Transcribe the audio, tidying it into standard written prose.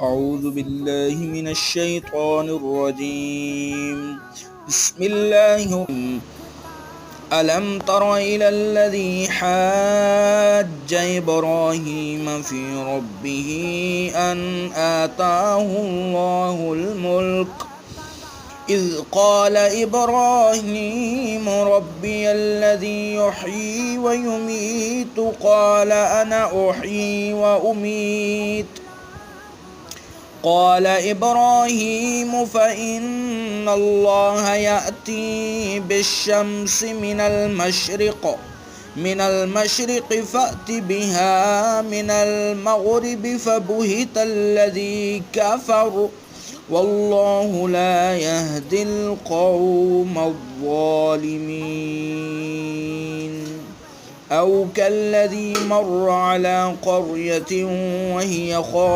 أعوذ بالله من الشيطان الرجيم. بسم الله الرحمن الرحيم. ألم تر إلى الذي حاج إبراهيم في ربه أن آتاه الله الملك إذ قال إبراهيم ربي الذي يحيي ويميت قال أنا أحيي وأميت قال إبراهيم فإن الله يأتي بالشمس من المشرق فأت بها من المغرب فبهت الذي كفر والله لا يهدي القوم الظالمين. أو كالذي مر على قرية وهي